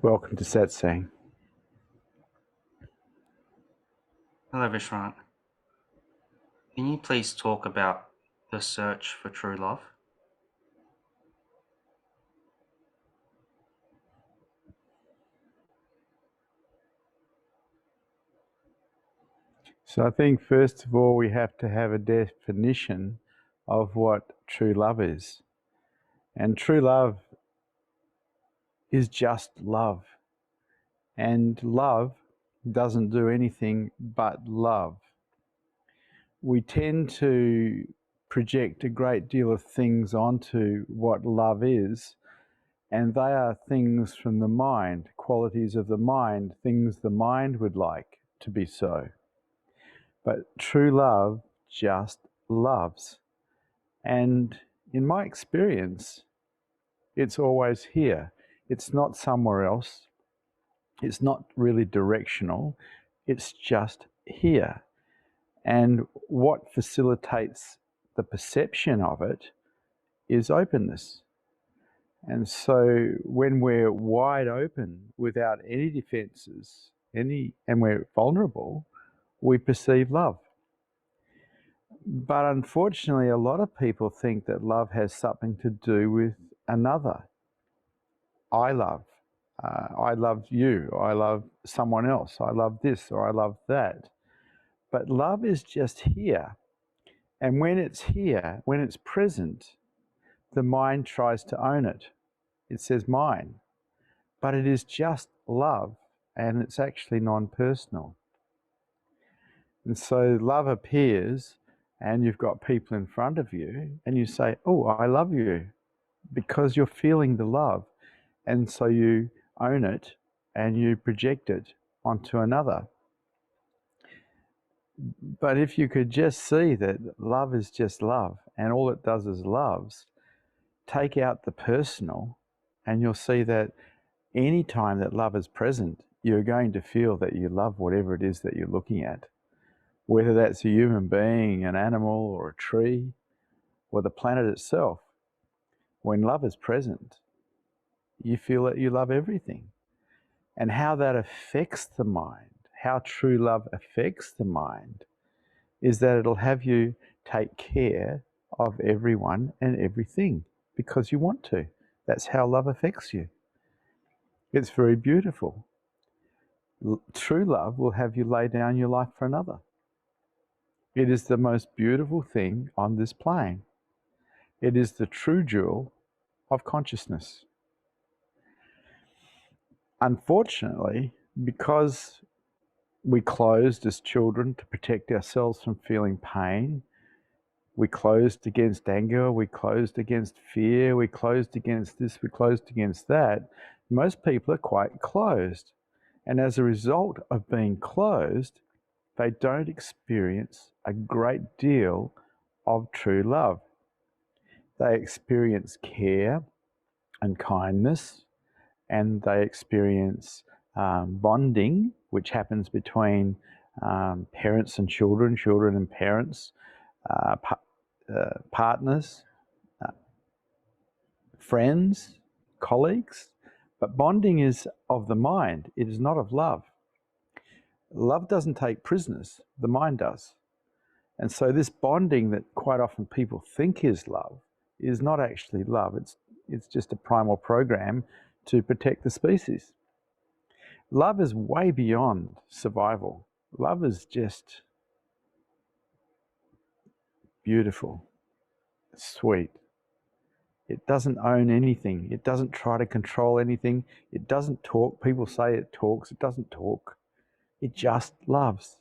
Welcome to Satsang. Hello, Vishrant. Can you please talk about the search for true love? So I think first of all we have to have a definition of what true love is. And true love is just love. And love doesn't do anything but love. We tend to project a great deal of things onto what love is, and they are things from the mind, qualities of the mind, things the mind would like to be so. But true love just loves. And in my experience, it's always here. It's not somewhere else. It's not really directional. It's just here. And what facilitates the perception of it is openness. And so when we're wide open without any defenses, and we're vulnerable, we perceive love. But unfortunately, a lot of people think that love has something to do with another. I love you, I love someone else, I love this or I love that. But love is just here. And when it's here, when it's present, the mind tries to own it. It says mine. But it is just love, and it's actually non-personal. And so love appears, and you've got people in front of you, and you say, oh, I love you, because you're feeling the love. And so you own it and you project it onto another. But if you could just see that love is just love and all it does is loves, take out the personal, and you'll see that any time that love is present, you're going to feel that you love whatever it is that you're looking at. Whether that's a human being, an animal, or a tree, or the planet itself. When love is present, you feel that you love everything. And how that affects the mind, how true love affects the mind, is that it'll have you take care of everyone and everything because you want to. That's how love affects you. It's very beautiful. True love will have you lay down your life for another. It is the most beautiful thing on this plane. It is the true jewel of consciousness. Unfortunately, because we closed as children to protect ourselves from feeling pain, we closed against anger, we closed against fear, we closed against this, we closed against that. Most people are quite closed. And as a result of being closed, they don't experience a great deal of true love. They experience care and kindness, and they experience bonding, which happens between parents and children, children and parents, partners, friends, colleagues. But bonding is of the mind, it is not of love. Love doesn't take prisoners, the mind does. And so this bonding that quite often people think is love is not actually love. It's just a primal program to protect the species. Love is way beyond survival. Love is just beautiful, sweet. It doesn't own anything. It doesn't try to control anything. It doesn't talk. People say it talks. It doesn't talk. It just loves.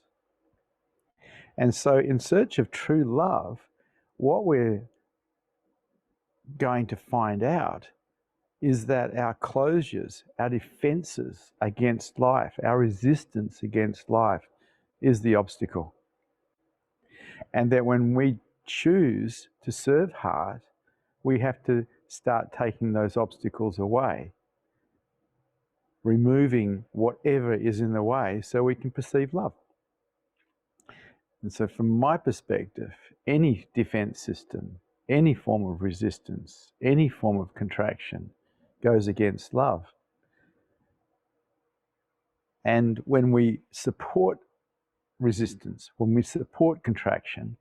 And so in search of true love, what we're going to find out is that our closures, our defenses against life, our resistance against life is the obstacle. And that when we choose to serve heart, we have to start taking those obstacles away, removing whatever is in the way so we can perceive love. And so from my perspective, any defense system, any form of resistance, any form of contraction goes against love. And when we support resistance, when we support contraction,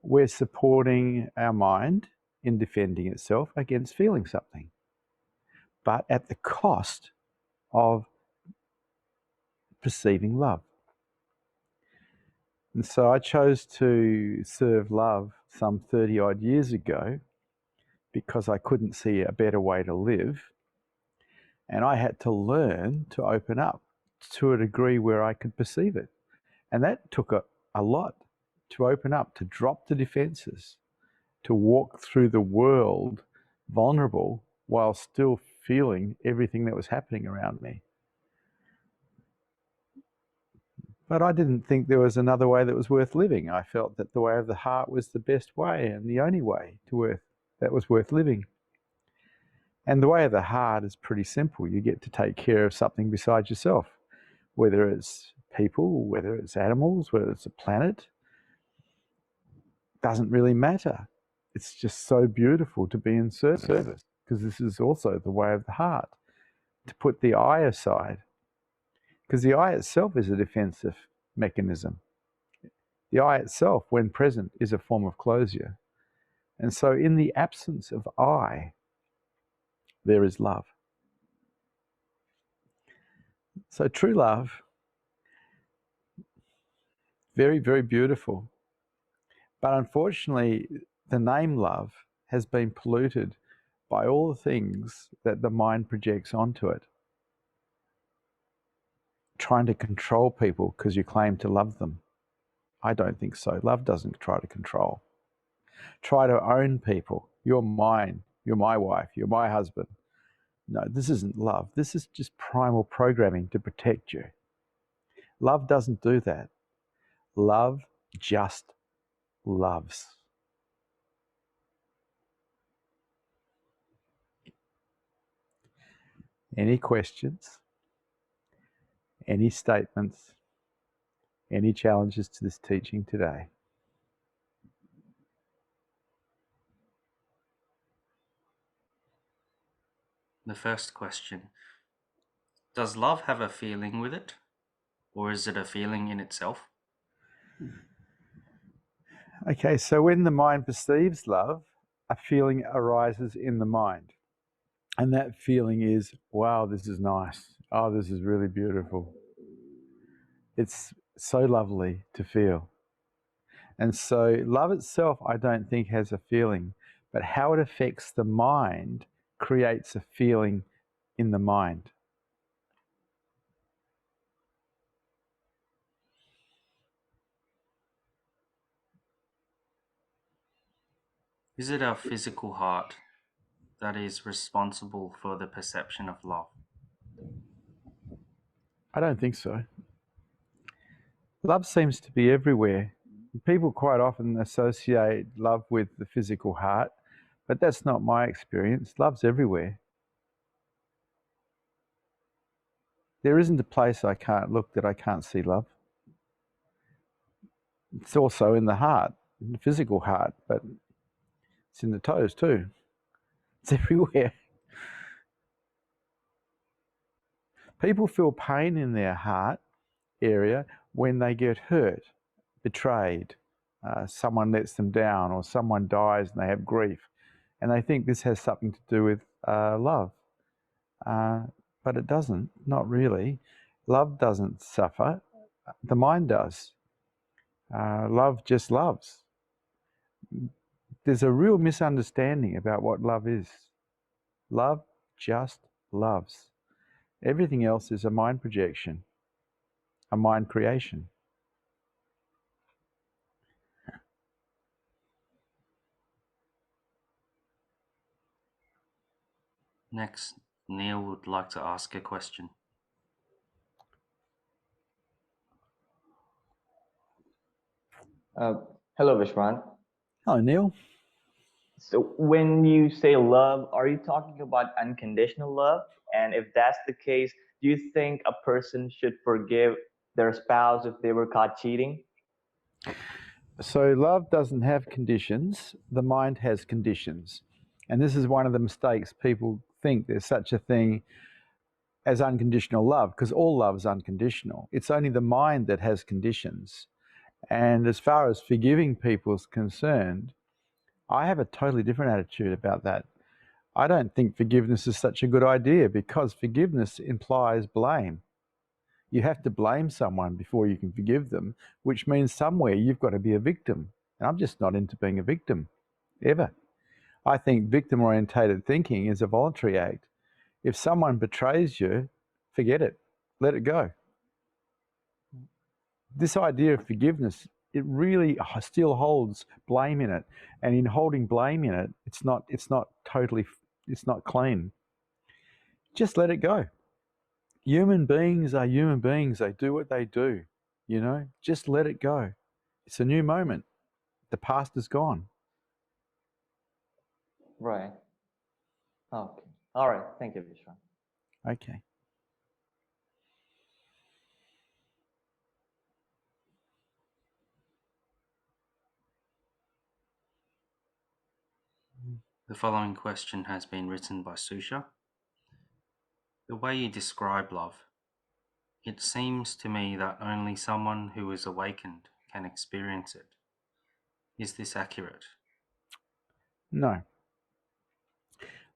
we're supporting our mind in defending itself against feeling something, but at the cost of perceiving love. And so I chose to serve love some 30 odd years ago because I couldn't see a better way to live. And I had to learn to open up to a degree where I could perceive it. And that took a lot to open up, to drop the defenses, to walk through the world vulnerable while still feeling everything that was happening around me. But I didn't think there was another way that was worth living. I felt that the way of the heart was the best way and the only way that was worth living. And the way of the heart is pretty simple. You get to take care of something besides yourself, whether it's people, whether it's animals, whether it's a planet. Doesn't really matter. It's just so beautiful to be in service, because this is also the way of the heart, to put the I aside, because the I itself is a defensive mechanism. The I itself, when present, is a form of closure. And so in the absence of I, there is love. So true love, very, very beautiful. But unfortunately, the name love has been polluted by all the things that the mind projects onto it. Trying to control people because you claim to love them. I don't think so. Love doesn't try to control. Try to own people. You're mine. You're my wife. You're my husband. No, this isn't love. This is just primal programming to protect you. Love doesn't do that. Love just loves. Any questions? Any statements? Any challenges to this teaching today? The first question: does love have a feeling with it, or is it a feeling in itself? Okay, so when the mind perceives love, a feeling arises in the mind. And that feeling is, wow, this is nice. Oh, this is really beautiful. It's so lovely to feel. And so love itself, I don't think, has a feeling, but how it affects the mind creates a feeling in the mind. Is it our physical heart that is responsible for the perception of love? I don't think so. Love seems to be everywhere. People quite often associate love with the physical heart, but that's not my experience. Love's everywhere. There isn't a place I can't look that I can't see love. It's also in the heart, in the physical heart, but it's in the toes too. It's everywhere. People feel pain in their heart area when they get hurt, betrayed, someone lets them down, or someone dies and they have grief. And they think this has something to do with love. But it doesn't, not really. Love doesn't suffer, the mind does. Love just loves. There's a real misunderstanding about what love is. Love just loves. Everything else is a mind projection, a mind creation. Next, Neil would like to ask a question. Hello, Vishrant. Hello, Neil. So, when you say love, are you talking about unconditional love? And if that's the case, do you think a person should forgive their spouse if they were caught cheating? So love doesn't have conditions, the mind has conditions. And this is one of the mistakes. People think there's such a thing as unconditional love, because all love is unconditional. It's only the mind that has conditions. And as far as forgiving people is concerned, I have a totally different attitude about that. I don't think forgiveness is such a good idea, because forgiveness implies blame. You have to blame someone before you can forgive them, which means somewhere you've got to be a victim. And I'm just not into being a victim, ever. I think victim-orientated thinking is a voluntary act. If someone betrays you, forget it. Let it go. This idea of forgiveness, it really still holds blame in it. And in holding blame in it, it's not clean. Just let it go. Human beings are human beings. They do what they do, just let it go. It's a new moment. The past is gone. Right. Okay. All right. Thank you, Vishrant. Okay. The following question has been written by Susha. The way you describe love, it seems to me that only someone who is awakened can experience it. Is this accurate? No.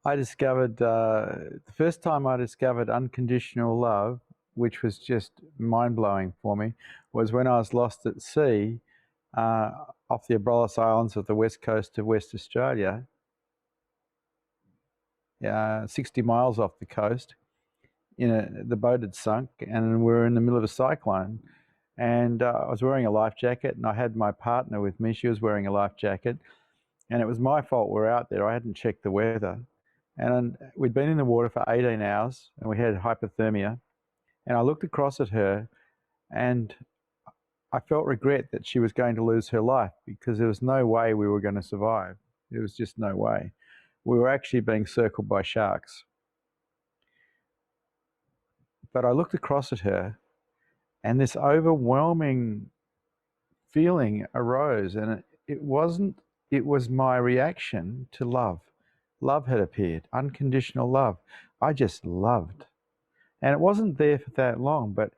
I discovered, the first time I discovered unconditional love, which was just mind-blowing for me, was when I was lost at sea off the Abrolhos Islands of the west coast of West Australia, 60 miles off the coast. The boat had sunk, and we were in the middle of a cyclone. And I was wearing a life jacket, and I had my partner with me. She was wearing a life jacket, and it was my fault we're out there. I hadn't checked the weather. And we'd been in the water for 18 hours, and we had hypothermia. And I looked across at her, and I felt regret that she was going to lose her life, because there was no way we were going to survive. There was just no way. We were actually being circled by sharks. But I looked across at her, and this overwhelming feeling arose, and it was my reaction to love. Love had appeared, unconditional love. I just loved. And it wasn't there for that long, but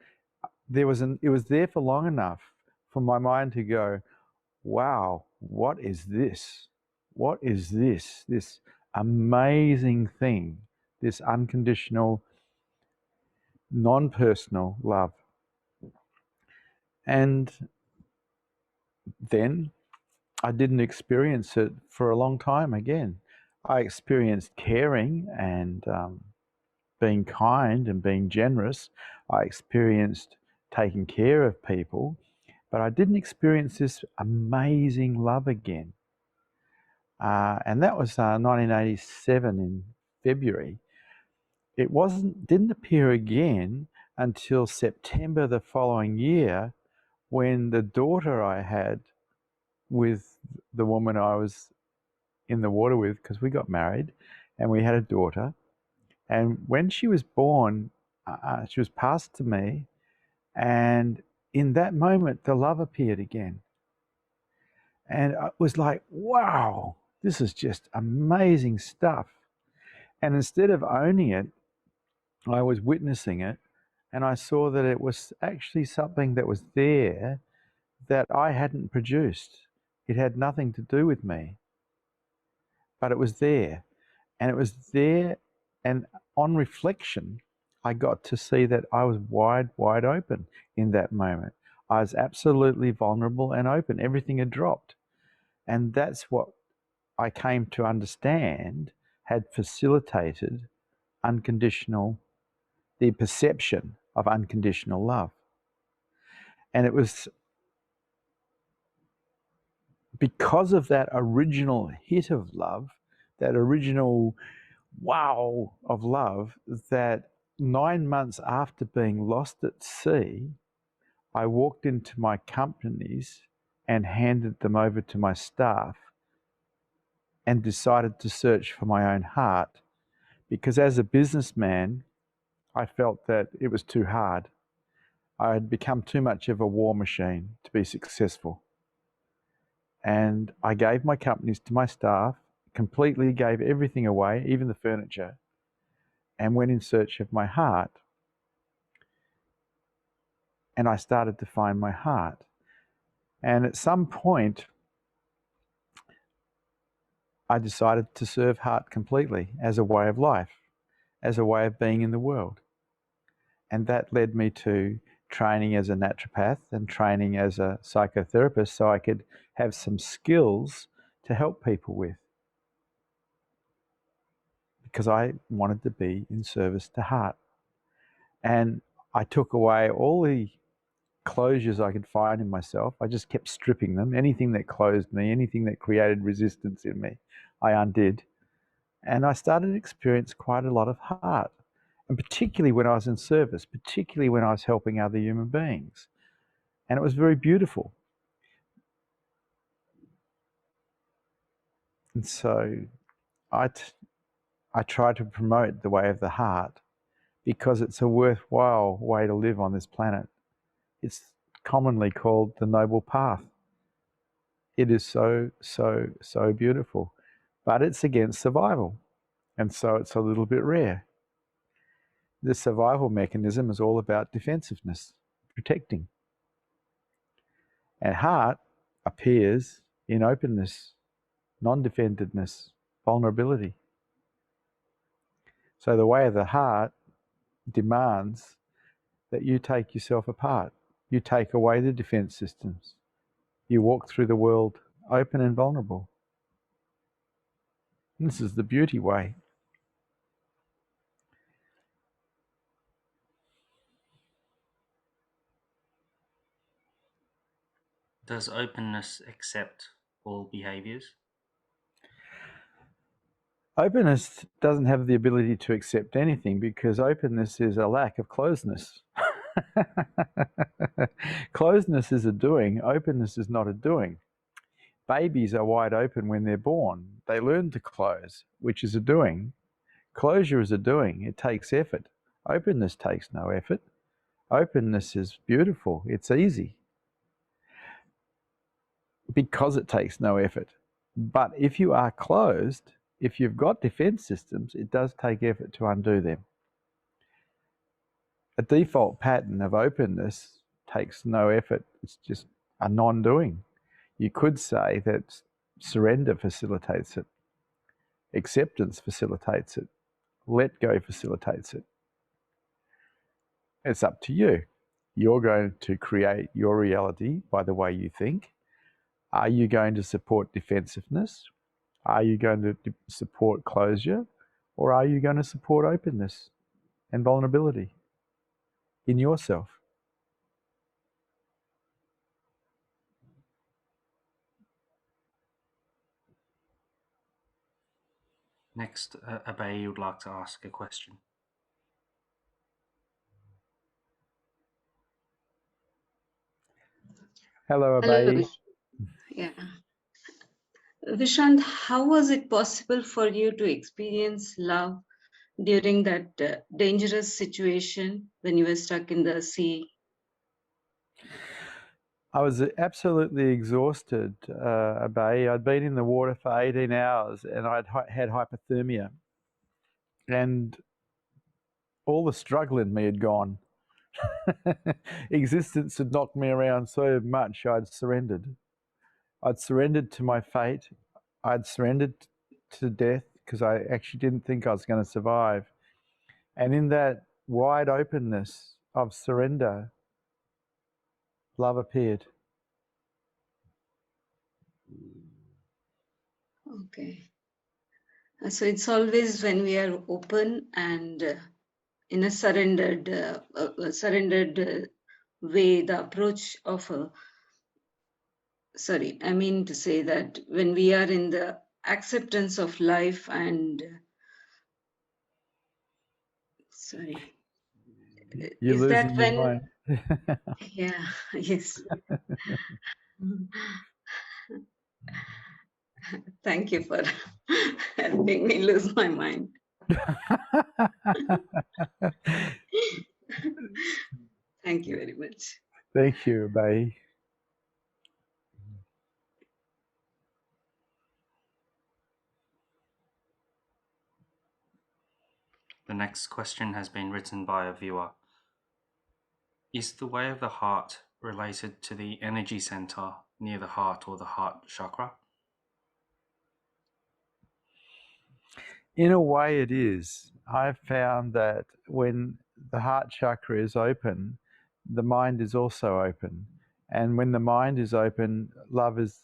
it was there for long enough for my mind to go, wow, what is this? What is this? This amazing thing, this unconditional, non-personal love. And then I didn't experience it for a long time again. I experienced caring and being kind and being generous. I experienced taking care of people, but I didn't experience this amazing love again. And that was 1987 in February. It didn't appear again until September the following year, when the daughter I had with the woman I was in the water with, because we got married and we had a daughter. And when she was born, she was passed to me, and in that moment, the love appeared again. And it was like, wow, this is just amazing stuff. And instead of owning it, I was witnessing it, and I saw that it was actually something that was there that I hadn't produced. It had nothing to do with me, but it was there. And it was there, and on reflection, I got to see that I was wide open in that moment. I was absolutely vulnerable and open. Everything had dropped. And that's what I came to understand had facilitated the perception of unconditional love. And it was because of that original hit of love, that original wow of love, that 9 months after being lost at sea, I walked into my companies and handed them over to my staff and decided to search for my own heart, because as a businessman, I felt that it was too hard. I had become too much of a war machine to be successful. And I gave my companies to my staff, completely gave everything away, even the furniture. and went in search of my heart. And I started to find my heart. And at some point, I decided to serve heart completely as a way of life, as a way of being in the world. And that led me to training as a naturopath and training as a psychotherapist so I could have some skills to help people with. Because I wanted to be in service to heart. And I took away all the closures I could find in myself. I just kept stripping them. Anything that closed me, anything that created resistance in me, I undid. And I started to experience quite a lot of heart. And particularly when I was in service, particularly when I was helping other human beings. And it was very beautiful. And so I try to promote the way of the heart because it's a worthwhile way to live on this planet. It's commonly called the noble path. It is so, so, so beautiful, but it's against survival. And so it's a little bit rare. The survival mechanism is all about defensiveness, protecting. And heart appears in openness, non-defendedness, vulnerability. So the way of the heart demands that you take yourself apart. You take away the defense systems. You walk through the world open and vulnerable. And this is the beauty way. Does openness accept all behaviors? Openness doesn't have the ability to accept anything because openness is a lack of closeness. Closeness is a doing, openness is not a doing. Babies are wide open when they're born. They learn to close, which is a doing. Closure is a doing. It takes effort. Openness takes no effort. Openness is beautiful. It's easy because it takes no effort. But if you are closed, if you've got defense systems, it does take effort to undo them. A default pattern of openness takes no effort. It's just a non-doing. You could say that surrender facilitates it. Acceptance facilitates it. Let go facilitates it. It's up to you. You're going to create your reality by the way you think. Are you going to support defensiveness? Are you going to support closure? Or are you going to support openness and vulnerability in yourself? Next, Abe would like to ask a question. Hello, Hello, Abe. yeah. Vishrant, how was it possible for you to experience love during that dangerous situation when you were stuck in the sea? I was absolutely exhausted, Abe. I'd been in the water for 18 hours and I'd had hypothermia. And all the struggle in me had gone. Existence had knocked me around so much I'd surrendered. I'd surrendered to my fate. I'd surrendered to death because I actually didn't think I was going to survive. And in that wide openness of surrender, love appeared. Okay. So it's always when we are open and in a surrendered way, the approach of sorry, I mean to say that when we are in the acceptance of life and sorry, You're is that losing your when mind. yeah, yes. Thank you for helping me lose my mind. Thank you very much. Thank you, Abe. The next question has been written by a viewer. Is the way of the heart related to the energy center near the heart or the heart chakra? In a way it is. I've found that when the heart chakra is open, the mind is also open. And when the mind is open, love is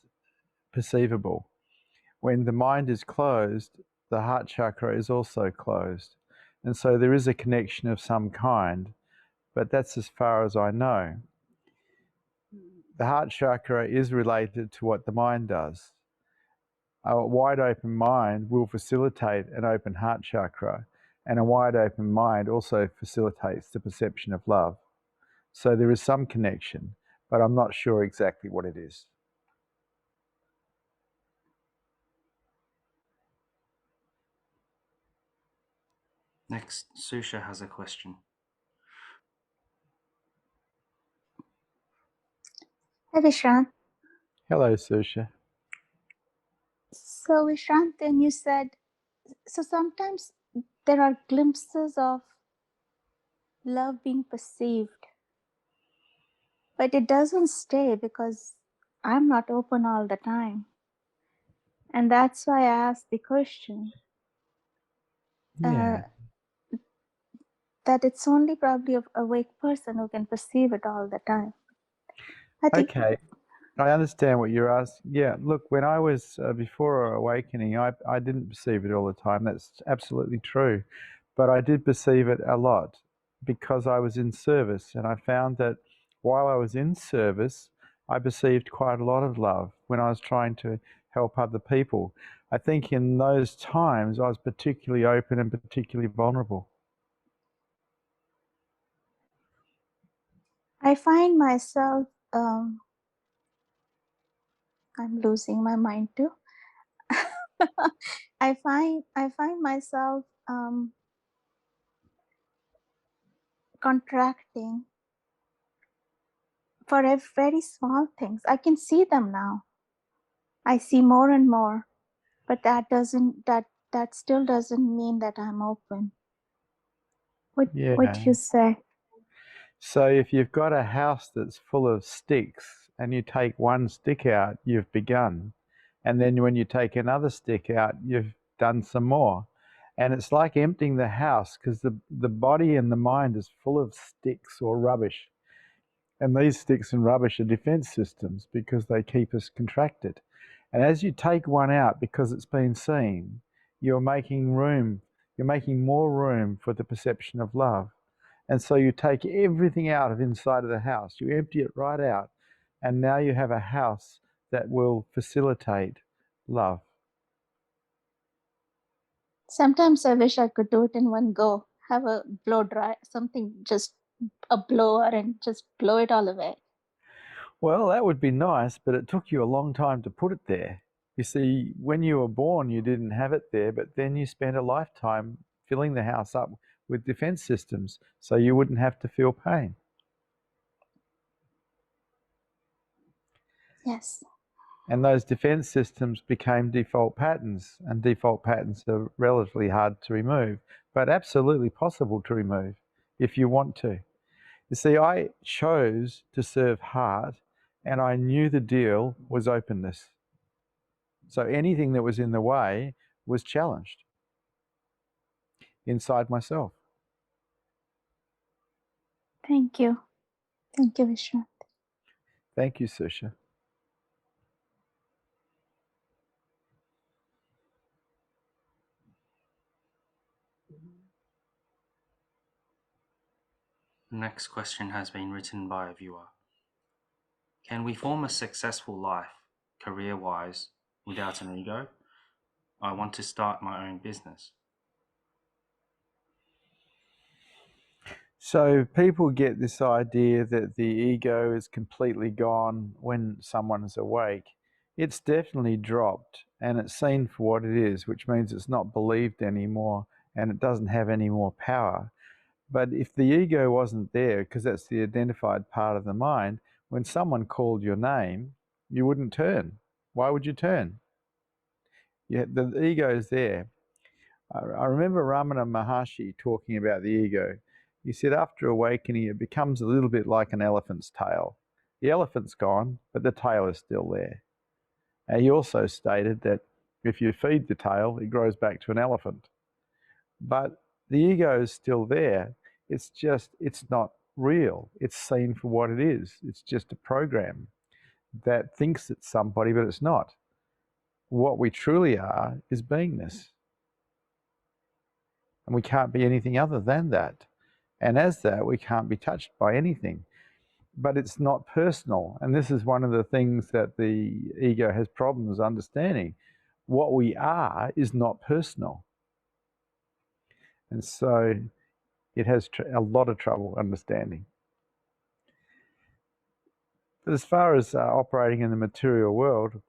perceivable. When the mind is closed, the heart chakra is also closed. And so there is a connection of some kind, but that's as far as I know. The heart chakra is related to what the mind does. A wide open mind will facilitate an open heart chakra, and a wide open mind also facilitates the perception of love. So there is some connection, but I'm not sure exactly what it is. Next, Susha has a question. Hi, Vishrant. Hello, Susha. So, Vishrant, then you said, so sometimes there are glimpses of love being perceived, but it doesn't stay because I'm not open all the time. And that's why I asked the question. Yeah. That it's only probably a awake person who can perceive it all the time. I think. Okay. I understand what you're asking. Yeah, look, when I was before awakening, I didn't perceive it all the time. That's absolutely true. But I did perceive it a lot because I was in service. And I found that while I was in service, I perceived quite a lot of love when I was trying to help other people. I think in those times, I was particularly open and particularly vulnerable. I find myself, I'm losing my mind too. I find myself contracting for very small things. I can see them now. I see more and more, but that still doesn't mean that I'm open. What do you say? So if you've got a house that's full of sticks and you take one stick out, you've begun. And then when you take another stick out, you've done some more. And it's like emptying the house because the body and the mind is full of sticks or rubbish. And these sticks and rubbish are defense systems because they keep us contracted. And as you take one out because it's been seen, you're making more room for the perception of love. And so you take everything out of inside of the house, you empty it right out, and now you have a house that will facilitate love. Sometimes I wish I could do it in one go. Have a blow dry, something, just a blower, and just blow it all away. Well, that would be nice, but it took you a long time to put it there. You see, when you were born, you didn't have it there, but then you spent a lifetime filling the house up with defense systems so you wouldn't have to feel pain. Yes. And those defense systems became default patterns, and default patterns are relatively hard to remove, but absolutely possible to remove if you want to. You see, I chose to serve heart, and I knew the deal was openness. So anything that was in the way was challenged inside myself. Thank you. Thank you, Vishrant. Thank you, Susha. The next question has been written by a viewer. Can we form a successful life, career-wise, without an ego? I want to start my own business. So people get this idea that the ego is completely gone when someone is awake. It's definitely dropped and it's seen for what it is, which means it's not believed anymore and it doesn't have any more power. But if the ego wasn't there, because that's the identified part of the mind, when someone called your name, you wouldn't turn. Why would you turn? The ego is there. I remember Ramana Maharshi talking about the ego. He said after awakening, it becomes a little bit like an elephant's tail. The elephant's gone, but the tail is still there. And he also stated that if you feed the tail, it grows back to an elephant. But the ego is still there. It's not real. It's seen for what it is. It's just a program that thinks it's somebody, but it's not. What we truly are is beingness. And we can't be anything other than that. And as that, we can't be touched by anything. But it's not personal. And this is one of the things that the ego has problems understanding. What we are is not personal. And so it has a lot of trouble understanding. But as far as operating in the material world,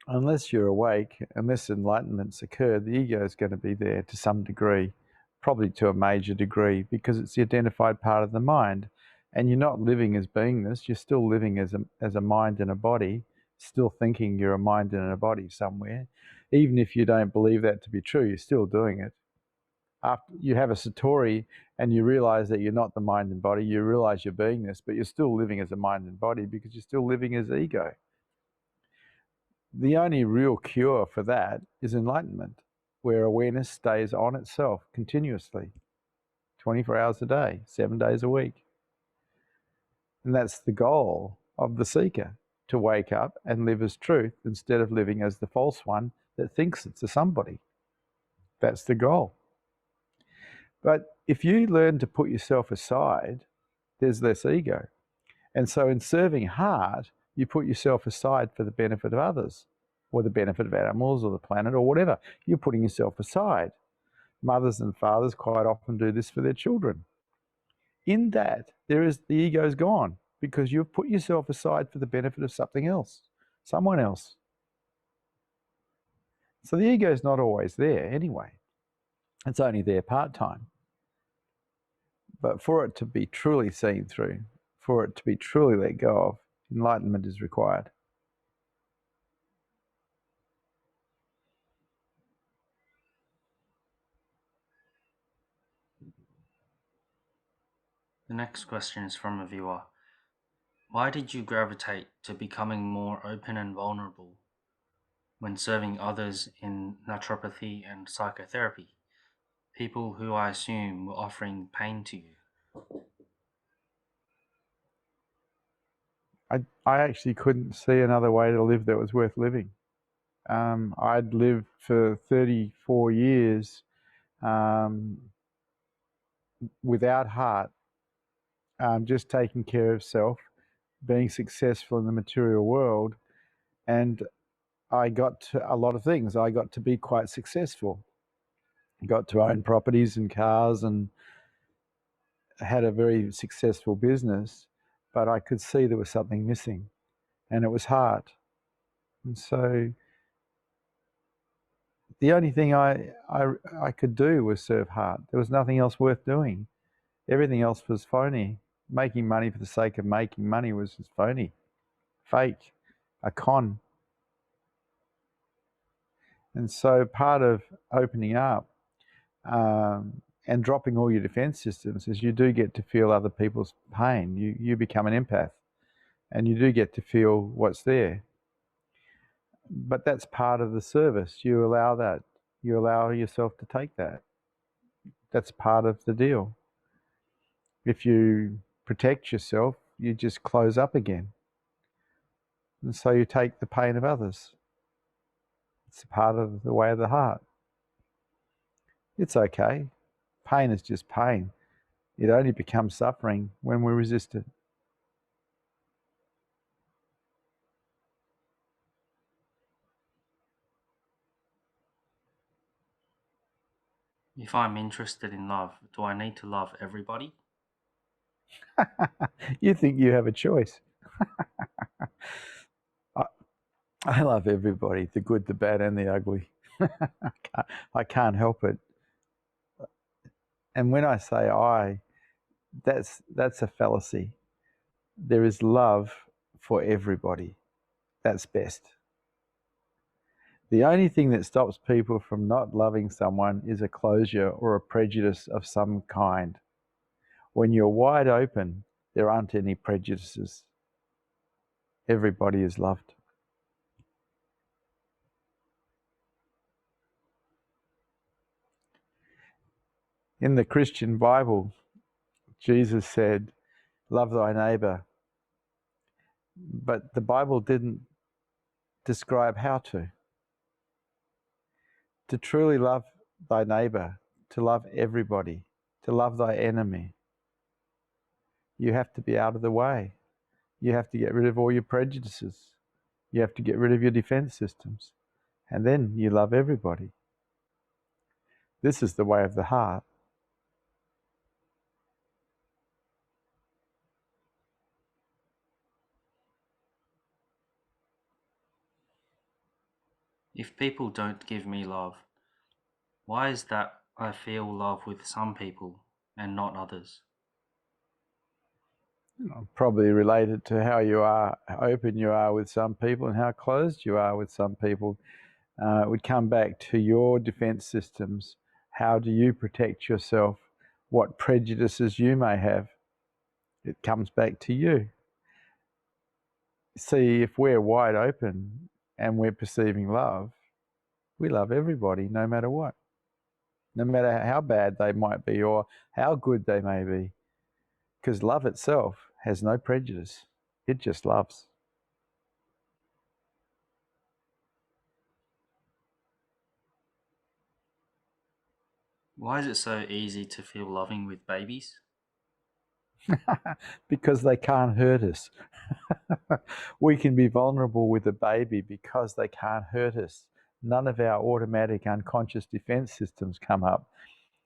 unless you're awake, unless enlightenment's occurred, the ego is going to be there to some degree, probably to a major degree, because it's the identified part of the mind. And you're not living as beingness, you're still living as a mind and a body, still thinking you're a mind and a body somewhere. Even if you don't believe that to be true, you're still doing it. After you have a satori and you realize that you're not the mind and body, you realize you're beingness, but you're still living as a mind and body because you're still living as ego. The only real cure for that is enlightenment, where awareness stays on itself continuously, 24 hours a day, 7 days a week. And that's the goal of the seeker, to wake up and live as truth instead of living as the false one that thinks it's a somebody. That's the goal. But if you learn to put yourself aside, there's less ego. And so in serving heart, you put yourself aside for the benefit of others, or the benefit of animals or the planet or whatever. You're putting yourself aside. Mothers and fathers quite often do this for their children. In that, the ego's gone because you've put yourself aside for the benefit of something else, someone else. So the ego's not always there anyway. It's only there part-time. But for it to be truly seen through, for it to be truly let go of, enlightenment is required. The next question is from a viewer. Why did you gravitate to becoming more open and vulnerable when serving others in naturopathy and psychotherapy, people who I assume were offering pain to you? I actually couldn't see another way to live that was worth living. I'd lived for 34 years without heart, just taking care of self, being successful in the material world, and I got to a lot of things. I got to be quite successful. Got to own properties and cars and had a very successful business, but I could see there was something missing, and it was heart. And so the only thing I could do was serve heart. There was nothing else worth doing. Everything else was phony. Making money for the sake of making money was just phony, fake, a con. And so part of opening up and dropping all your defense systems is you do get to feel other people's pain. You become an empath and you do get to feel what's there. But that's part of the service. You allow that. You allow yourself to take that. That's part of the deal. If you protect yourself, you just close up again. And so you take the pain of others. It's a part of the way of the heart. It's okay. Pain is just pain. It only becomes suffering when we resist it. If I'm interested in love, do I need to love everybody? You think you have a choice. I love everybody, the good, the bad, and the ugly. I can't help it. And when I say I, that's a fallacy. There is love for everybody. That's best. The only thing that stops people from not loving someone is a closure or a prejudice of some kind. When you're wide open, there aren't any prejudices. Everybody is loved. In the Christian Bible, Jesus said, "Love thy neighbour." But the Bible didn't describe how to. To truly love thy neighbour, to love everybody, to love thy enemy, you have to be out of the way. You have to get rid of all your prejudices. You have to get rid of your defense systems. And then you love everybody. This is the way of the heart. If people don't give me love, why is that I feel love with some people and not others? Probably related to how open you are with some people and how closed you are with some people. It would come back to your defense systems. How do you protect yourself? What prejudices you may have. It comes back to you. See, if we're wide open and we're perceiving love, we love everybody no matter what. No matter how bad they might be or how good they may be. Because love itself has no prejudice. It just loves. Why is it so easy to feel loving with babies? Because they can't hurt us. We can be vulnerable with a baby because they can't hurt us. None of our automatic unconscious defense systems come up.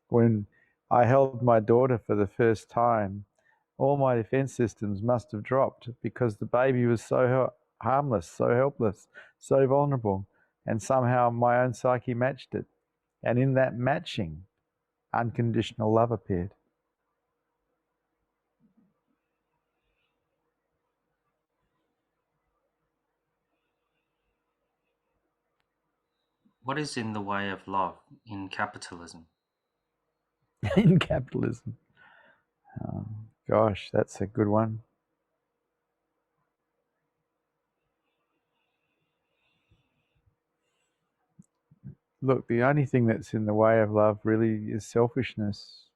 When I held my daughter for the first time, all my defense systems must have dropped because the baby was so harmless, so helpless, so vulnerable, and somehow my own psyche matched it. And in that matching, unconditional love appeared. What is in the way of love in capitalism? In capitalism. Oh, gosh, that's a good one. Look, the only thing that's in the way of love really is selfishness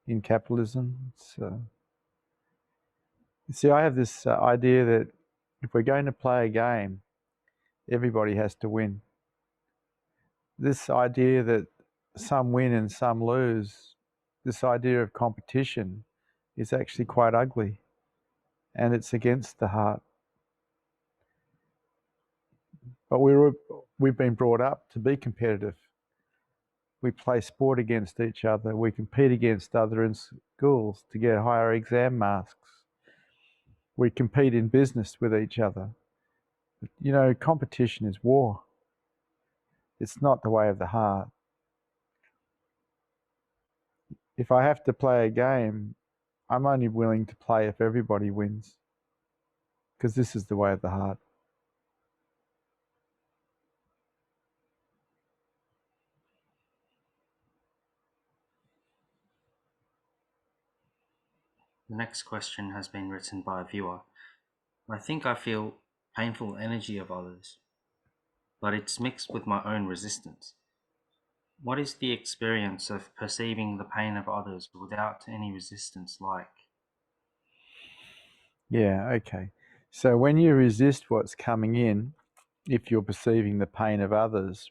in capitalism. See, I have this idea that if we're going to play a game, everybody has to win. This idea that some win and some lose, this idea of competition is actually quite ugly, and it's against the heart. But we've been brought up to be competitive. We play sport against each other. We compete against other in schools to get higher exam marks. We compete in business with each other. You know, competition is war. It's not the way of the heart. If I have to play a game, I'm only willing to play if everybody wins, because this is the way of the heart. The next question has been written by a viewer. I think I feel painful energy of others, but it's mixed with my own resistance. What is the experience of perceiving the pain of others without any resistance like? Yeah, okay. So when you resist what's coming in, if you're perceiving the pain of others,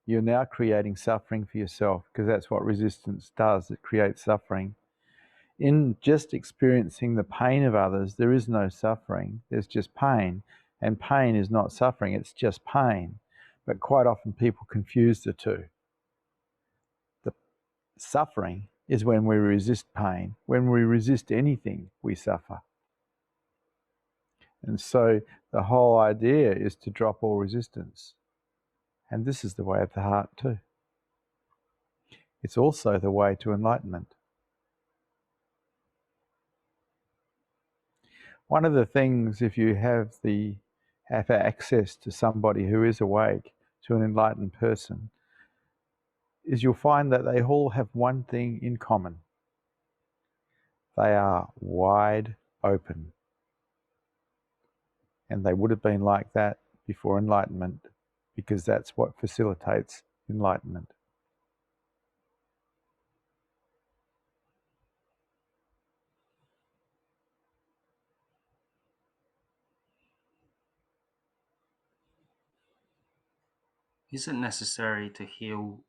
you're now creating suffering for yourself, because that's what resistance does. It creates suffering. In just experiencing the pain of others, there is no suffering. There's just pain. And pain is not suffering, it's just pain. But quite often people confuse the two. The suffering is when we resist pain. When we resist anything, we suffer. And so the whole idea is to drop all resistance. And this is the way of the heart too. It's also the way to enlightenment. One of the things, if you have the have access to somebody who is awake, to an enlightened person, is you'll find that they all have one thing in common. They are wide open. And they would have been like that before enlightenment, because that's what facilitates enlightenment. Is it necessary to heal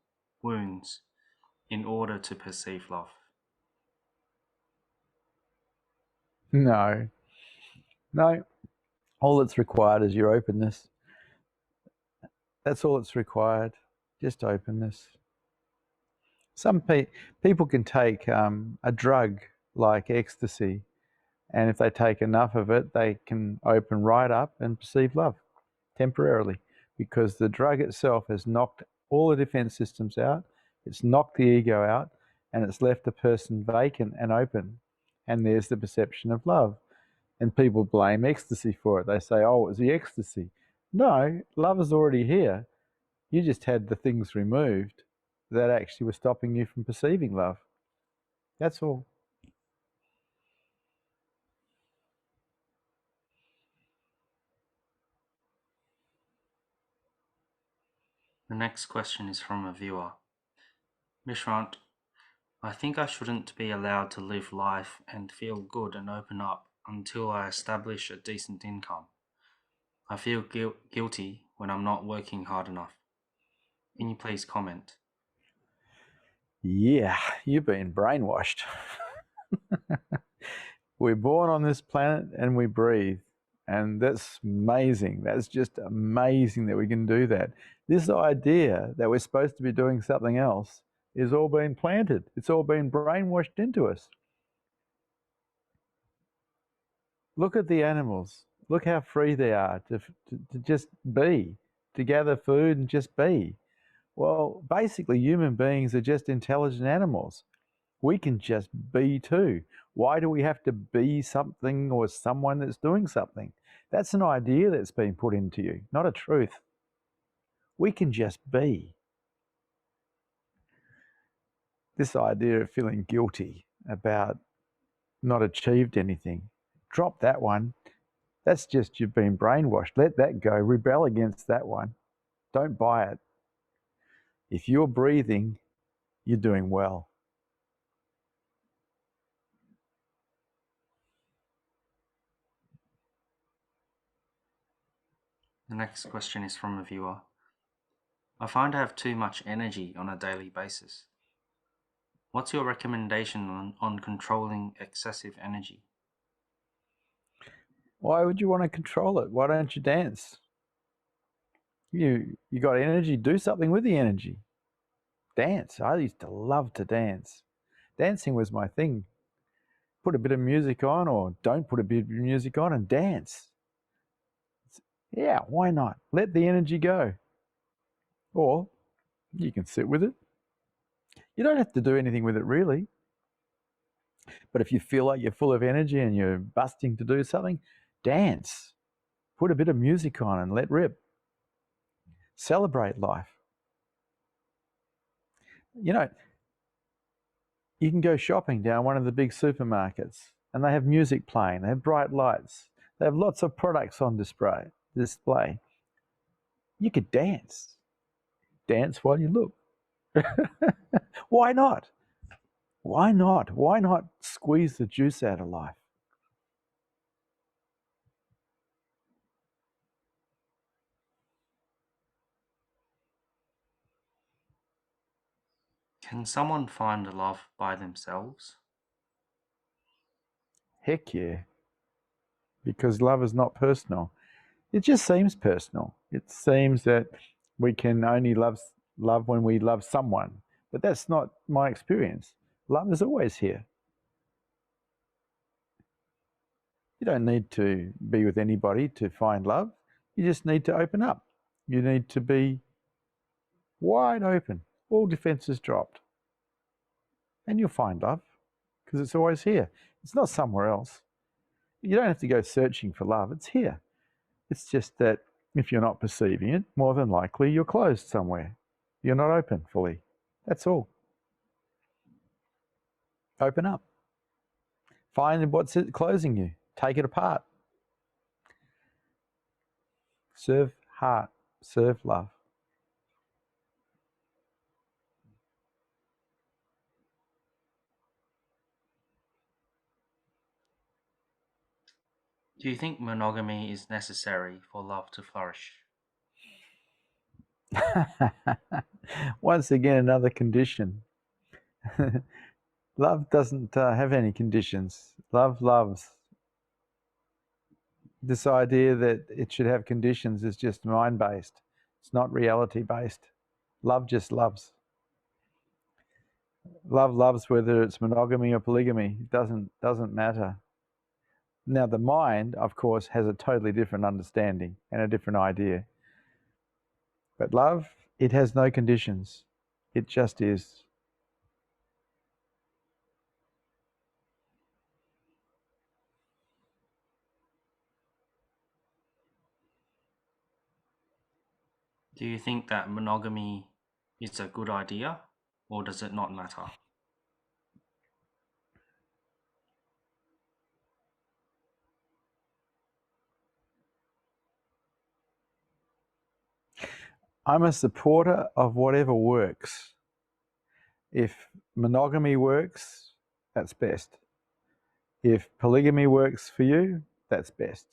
wounds in order to perceive love? No. All that's required is your openness. That's all that's required, just openness. Some people can take a drug like ecstasy, and if they take enough of it, they can open right up and perceive love temporarily, because the drug itself has knocked all the defense systems out, it's knocked the ego out, and it's left the person vacant and open. And there's the perception of love. And people blame ecstasy for it. They say, oh, it was the ecstasy. No, love is already here. You just had the things removed that actually were stopping you from perceiving love. That's all. The next question is from a viewer. Vishrant, I think I shouldn't be allowed to live life and feel good and open up until I establish a decent income. I feel guilty when I'm not working hard enough. Can you please comment? Yeah, you've been brainwashed. We're born on this planet and we breathe. And that's amazing. That's just amazing that we can do that. This idea that we're supposed to be doing something else is all being planted. It's all been brainwashed into us. Look at the animals. Look how free they are to just be, to gather food and just be. Well, basically, human beings are just intelligent animals. We can just be too. Why do we have to be something or someone that's doing something? That's an idea that's been put into you, not a truth. We can just be. This idea of feeling guilty about not achieved anything, drop that one. That's just you've been brainwashed. Let that go. Rebel against that one. Don't buy it. If you're breathing, you're doing well. The next question is from a viewer. I find I have too much energy on a daily basis. What's your recommendation on controlling excessive energy? Why would you want to control it? Why don't you dance? You got energy, do something with the energy. Dance. I used to love to dance. Dancing was my thing. Put a bit of music on, or don't put a bit of music on, and dance. Yeah, why not? Let the energy go. Or you can sit with it. You don't have to do anything with it really. But if you feel like you're full of energy and you're busting to do something, dance. Put a bit of music on and let rip. Celebrate life. You know, you can go shopping down one of the big supermarkets and they have music playing, they have bright lights, they have lots of products on display. You could dance. Dance while you look. Why not? Why not? Why not squeeze the juice out of life? Can someone find love by themselves? Heck yeah. Because love is not personal. It just seems personal. It seems that we can only love when we love someone. But that's not my experience. Love is always here. You don't need to be with anybody to find love. You just need to open up. You need to be wide open, all defenses dropped. And you'll find love because it's always here. It's not somewhere else. You don't have to go searching for love. It's here. It's just that if you're not perceiving it, more than likely you're closed somewhere. You're not open fully. That's all. Open up. Find what's closing you. Take it apart. Serve heart. Serve love. Do you think monogamy is necessary for love to flourish? Once again, another condition. Love doesn't have any conditions. Love loves. This idea that it should have conditions is just mind-based. It's not reality-based. Love just loves. Love loves whether it's monogamy or polygamy. It doesn't matter. Now, the mind, of course, has a totally different understanding and a different idea. But love, it has no conditions. It just is. Do you think that monogamy is a good idea, or does it not matter? I'm a supporter of whatever works. If monogamy works, that's best. If polygamy works for you, that's best.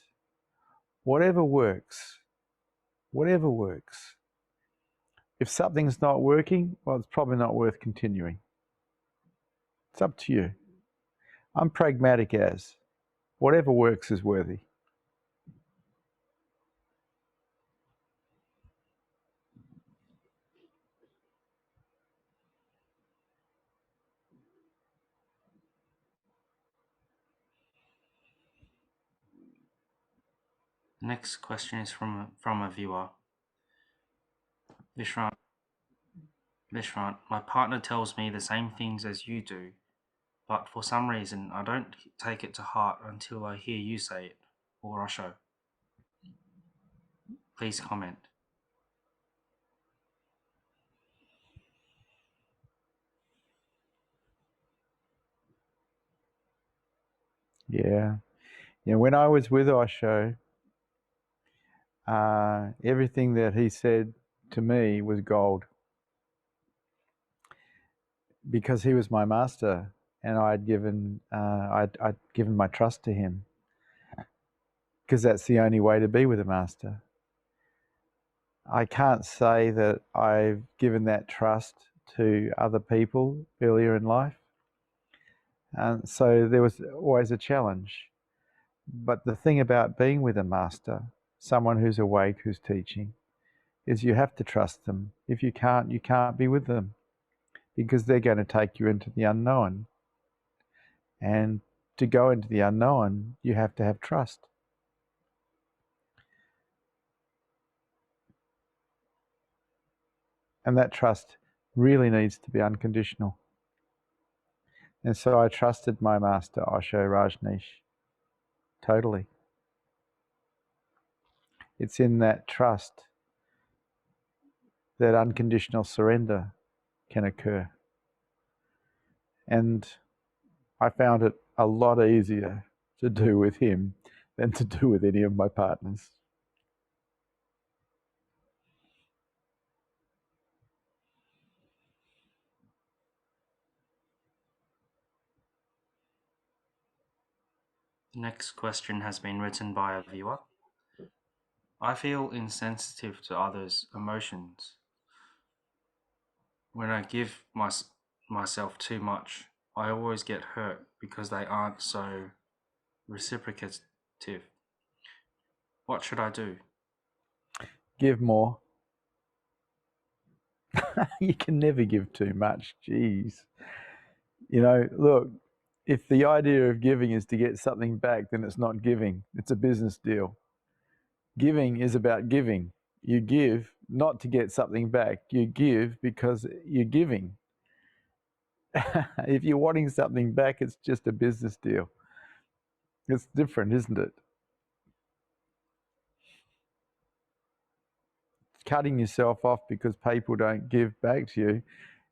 Whatever works. Whatever works. If something's not working, well, it's probably not worth continuing. It's up to you. I'm pragmatic as whatever works is worthy. The next question is from a viewer. Vishrant, my partner tells me the same things as you do, but for some reason I don't take it to heart until I hear you say it, or Osho. Please comment. Yeah. When I was with Osho, everything that he said to me was gold, because he was my master and I'd given my trust to him, because that's the only way to be with a master. I can't say that I've given that trust to other people earlier in life, and so there was always a challenge. But the thing about being with a master, someone who's awake, who's teaching, is you have to trust them. If you can't be with them, because they're going to take you into the unknown. And to go into the unknown, you have to have trust. And that trust really needs to be unconditional. And so I trusted my master, Osho Rajneesh, totally. It's in that trust that unconditional surrender can occur. And I found it a lot easier to do with him than to do with any of my partners. The next question has been written by a viewer. I feel insensitive to others' emotions. When I give myself too much, I always get hurt because they aren't so reciprocative. What should I do? Give more. You can never give too much. Jeez. Look, if the idea of giving is to get something back, then it's not giving. It's a business deal. Giving is about giving. You give not to get something back. You give because you're giving. If you're wanting something back, it's just a business deal. It's different, isn't it? cutting yourself off because people don't give back to you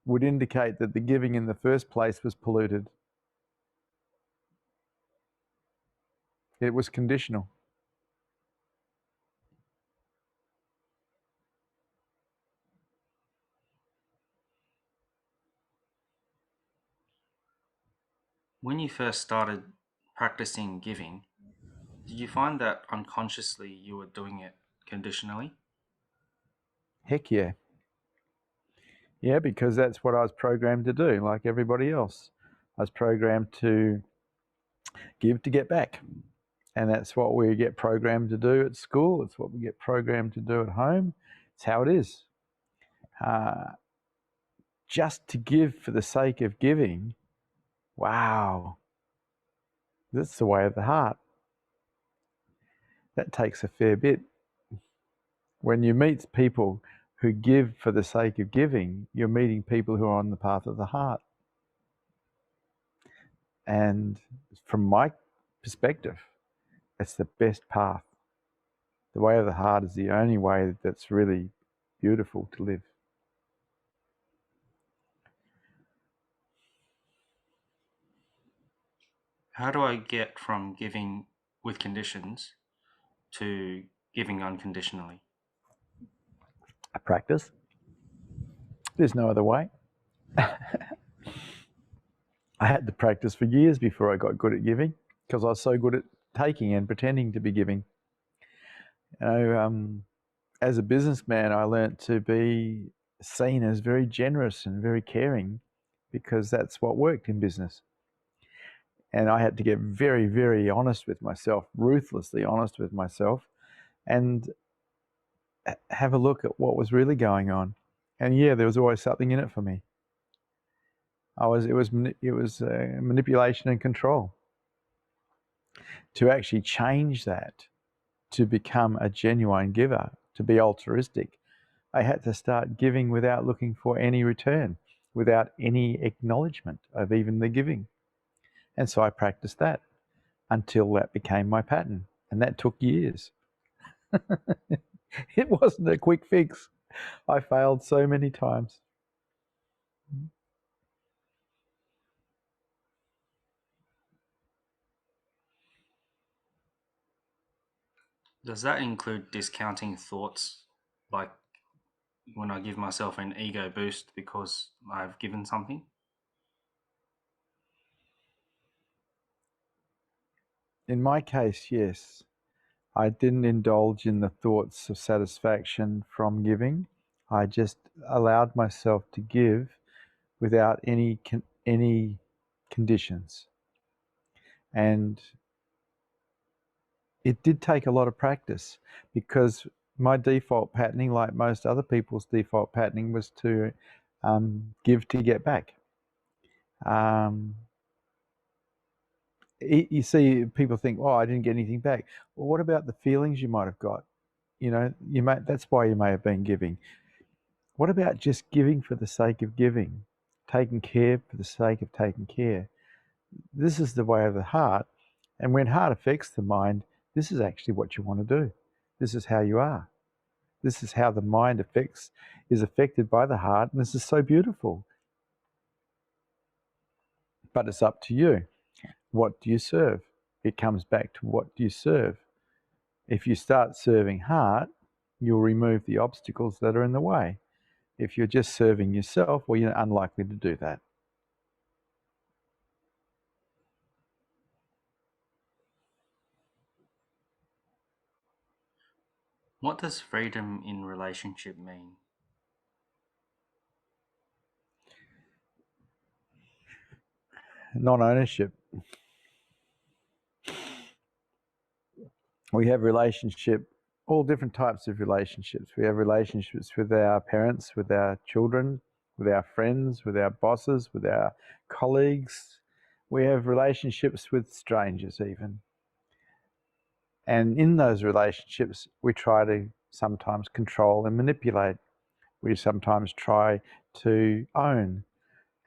would indicate that the giving in the first place was polluted. It was conditional. When you first started practicing giving, did you find that unconsciously you were doing it conditionally? Heck yeah. Yeah, because that's what I was programmed to do, like everybody else. I was programmed to give to get back. And that's what we get programmed to do at school. It's what we get programmed to do at home. It's how it is. Just to give for the sake of giving, wow, that's the way of the heart. That takes a fair bit. When you meet people who give for the sake of giving, you're meeting people who are on the path of the heart. And from my perspective, it's the best path. The way of the heart is the only way that's really beautiful to live. How do I get from giving with conditions to giving unconditionally? A practice. There's no other way. I had to practice for years before I got good at giving because I was so good at taking and pretending to be giving. You know, as a businessman, I learnt to be seen as very generous and very caring because that's what worked in business. And I had to get very, very honest with myself, ruthlessly honest with myself, and have a look at what was really going on. And yeah, there was always something in it for me. It was manipulation and control. To actually change that, to become a genuine giver, to be altruistic, I had to start giving without looking for any return, without any acknowledgement of even the giving. And so I practiced that until that became my pattern. And that took years. It wasn't a quick fix. I failed so many times. Does that include discounting thoughts, like when I give myself an ego boost because I've given something? In my case, yes. I didn't indulge in the thoughts of satisfaction from giving. I just allowed myself to give without any conditions. And it did take a lot of practice because my default patterning, like most other people's default patterning, was to give to get back. You see, people think, "Oh, I didn't get anything back." Well, what about the feelings you might have got? You know, that's why you may have been giving. What about just giving for the sake of giving, taking care for the sake of taking care? This is the way of the heart. And when heart affects the mind, this is actually what you want to do. This is how you are. This is how the mind is affected by the heart, and this is so beautiful. But it's up to you. What do you serve? It comes back to what do you serve? If you start serving heart, you'll remove the obstacles that are in the way. If you're just serving yourself, well, you're unlikely to do that. What does freedom in relationship mean? Non-ownership. We have all different types of relationships. We have relationships with our parents, with our children, with our friends, with our bosses, with our colleagues. We have relationships with strangers even. And in those relationships, we try to sometimes control and manipulate. We sometimes try to own.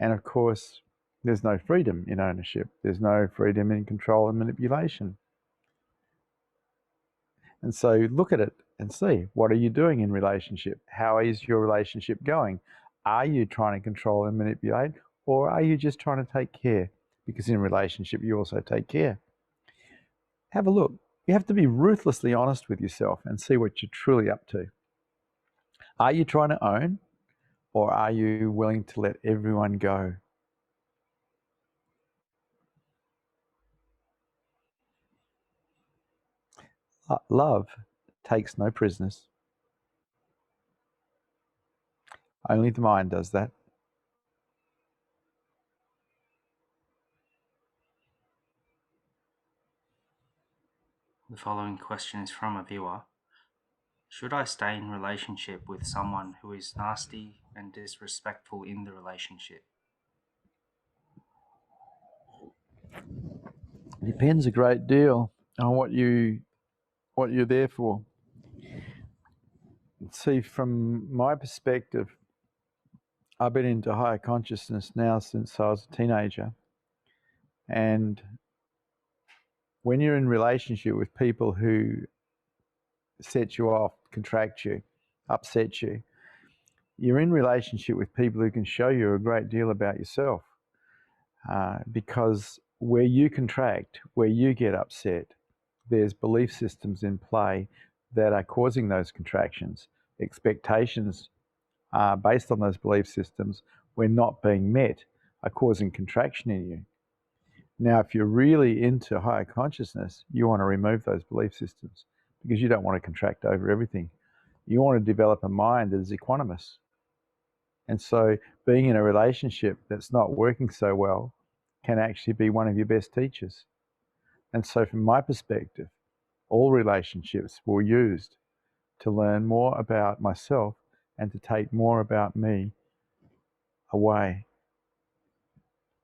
And of course, there's no freedom in ownership. There's no freedom in control and manipulation. And so look at it and see, what are you doing in relationship? How is your relationship going? Are you trying to control and manipulate, or are you just trying to take care? Because in relationship, you also take care. Have a look. You have to be ruthlessly honest with yourself and see what you're truly up to. Are you trying to own, or are you willing to let everyone go? Love takes no prisoners. Only the mind does that. The following question is from a viewer. Should I stay in relationship with someone who is nasty and disrespectful in the relationship? Depends a great deal on what you're there for. See, from my perspective, I've been into higher consciousness now since I was a teenager. And when you're in relationship with people who set you off, contract you, upset you, you're in relationship with people who can show you a great deal about yourself. Because where you contract, where you get upset, there's belief systems in play that are causing those contractions. Expectations based on those belief systems, when not being met, are causing contraction in you. Now, if you're really into higher consciousness, you want to remove those belief systems because you don't want to contract over everything. You want to develop a mind that is equanimous. And so being in a relationship that's not working so well can actually be one of your best teachers. And so from my perspective, all relationships were used to learn more about myself and to take more about me away.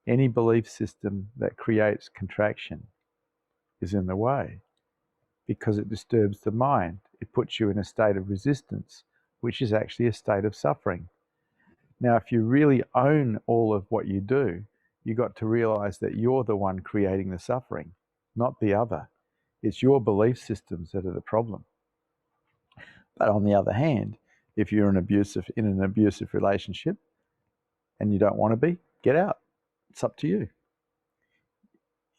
Any belief system that creates contraction is in the way because it disturbs the mind. It puts you in a state of resistance, which is actually a state of suffering. Now, if you really own all of what you do, you got to realize that you're the one creating the suffering, not the other. It's your belief systems that are the problem. But on the other hand, if you're in an abusive relationship and you don't want to be, get out. It's up to you.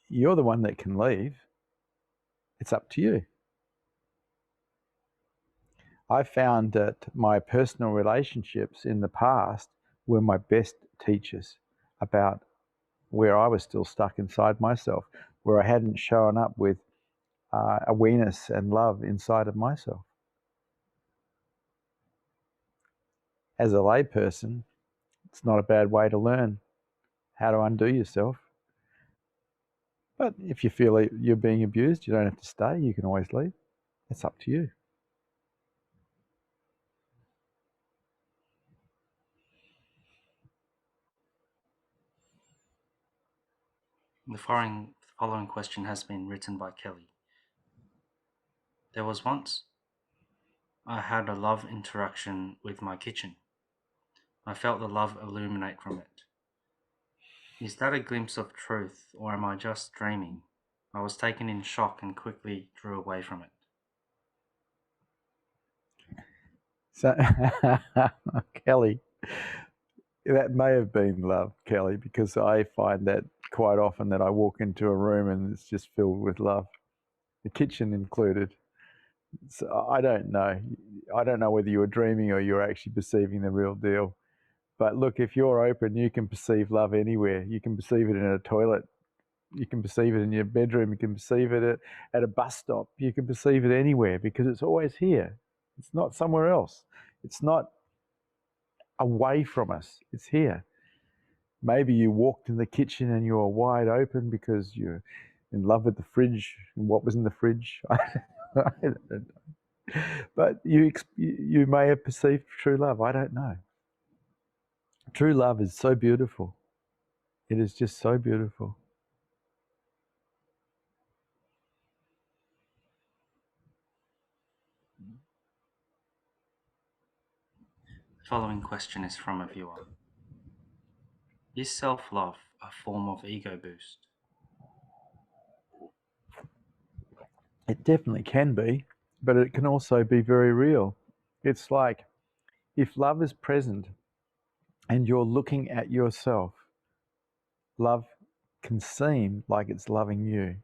You're the one that can leave. It's up to you. I found that my personal relationships in the past were my best teachers about where I was still stuck inside myself, where I hadn't shown up with awareness and love inside of myself. As a layperson, it's not a bad way to learn how to undo yourself. But if you feel like you're being abused, you don't have to stay. You can always leave. It's up to you. The following question has been written by Kelly. There was once I had a love interaction with my kitchen. I felt the love illuminate from it. Is that a glimpse of truth, or am I just dreaming? I was taken in shock and quickly drew away from it. So, Kelly, that may have been love, Kelly, because I find that quite often that I walk into a room and it's just filled with love, the kitchen included. So I don't know. I don't know whether you're dreaming or you're actually perceiving the real deal. But look, if you're open, you can perceive love anywhere. You can perceive it in a toilet. You can perceive it in your bedroom. You can perceive it at a bus stop. You can perceive it anywhere because it's always here. It's not somewhere else. It's not away from us. It's here. Maybe you walked in the kitchen and you were wide open because you're in love with the fridge and what was in the fridge. I don't know. But you may have perceived true love. I don't know. True love is so beautiful. It is just so beautiful. The following question is from a viewer. Is self-love a form of ego boost? It definitely can be. but it can also be very real. It's like if love is present and you're looking at yourself, love can seem like it's loving you.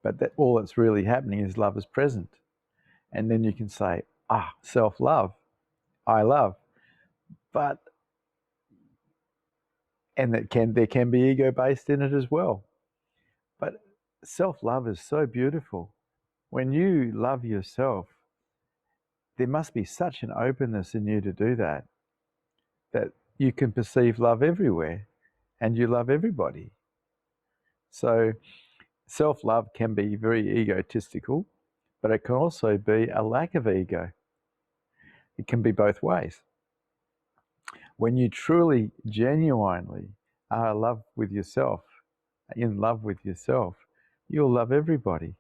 But that all that's really happening is love is present. And then you can say, self-love, I love. But, and there can be ego-based in it as well. But self-love is so beautiful. When you love yourself, there must be such an openness in you to do that, that you can perceive love everywhere and you love everybody. So self-love can be very egotistical, but it can also be a lack of ego. It can be both ways. When you truly, genuinely are in love with yourself, you'll love everybody.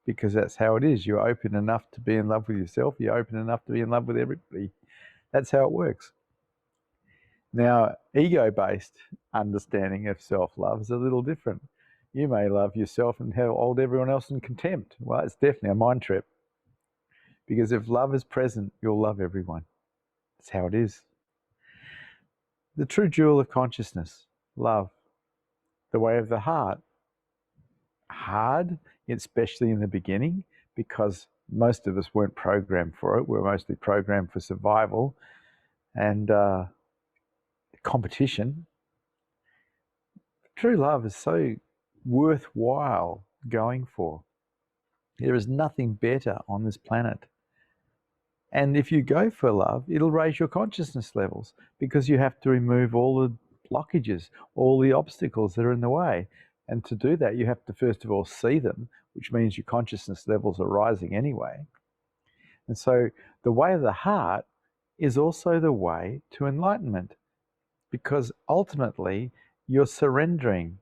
Because that's how it is. You're open enough to be in love with yourself. You're open enough to be in love with everybody. That's how it works. Now, ego-based understanding of self-love is a little different. You may love yourself and hold everyone else in contempt. Well, it's definitely a mind trip. Because if love is present, you'll love everyone. That's how it is. The true jewel of consciousness, love, the way of the heart. Hard, especially in the beginning, because most of us weren't programmed for it. We're mostly programmed for survival and competition. True love is so worthwhile going for. There is nothing better on this planet. And if you go for love, it'll raise your consciousness levels because you have to remove all the blockages, all the obstacles that are in the way. And to do that, you have to first of all see them, which means your consciousness levels are rising anyway. And so the way of the heart is also the way to enlightenment, because ultimately you're surrendering.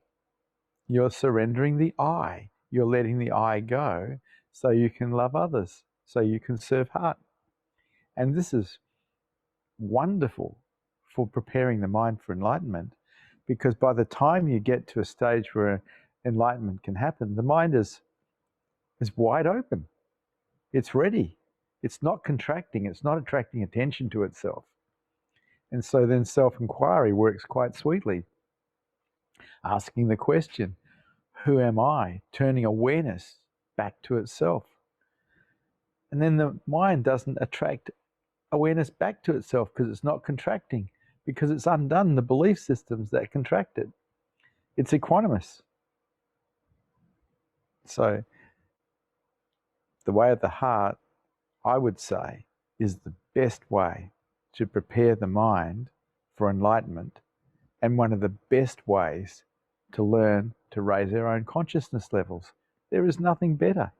You're surrendering the I. You're letting the I go so you can love others, so you can serve heart. And this is wonderful for preparing the mind for enlightenment, because by the time you get to a stage where enlightenment can happen, the mind is wide open. It's ready. It's not contracting. It's not attracting attention to itself. And so then self-inquiry works quite sweetly. Asking the question, who am I? Turning awareness back to itself. And then the mind doesn't attract awareness back to itself because it's not contracting, because it's undone the belief systems that contract it. It's equanimous. So the way of the heart, I would say, is the best way to prepare the mind for enlightenment, and one of the best ways to learn to raise our own consciousness levels. There is nothing better.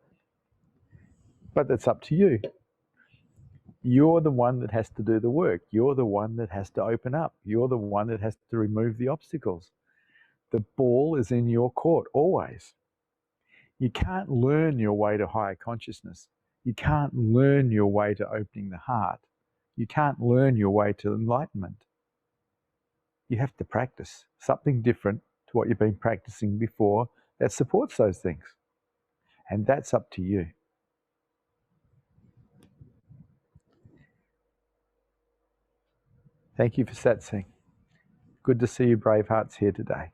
But that's up to you. You're the one that has to do the work. You're the one that has to open up. You're the one that has to remove the obstacles. The ball is in your court, always. You can't learn your way to higher consciousness. You can't learn your way to opening the heart. You can't learn your way to enlightenment. You have to practice something different to what you've been practicing before that supports those things. And that's up to you. Thank you for Satsang. Good to see you brave hearts here today.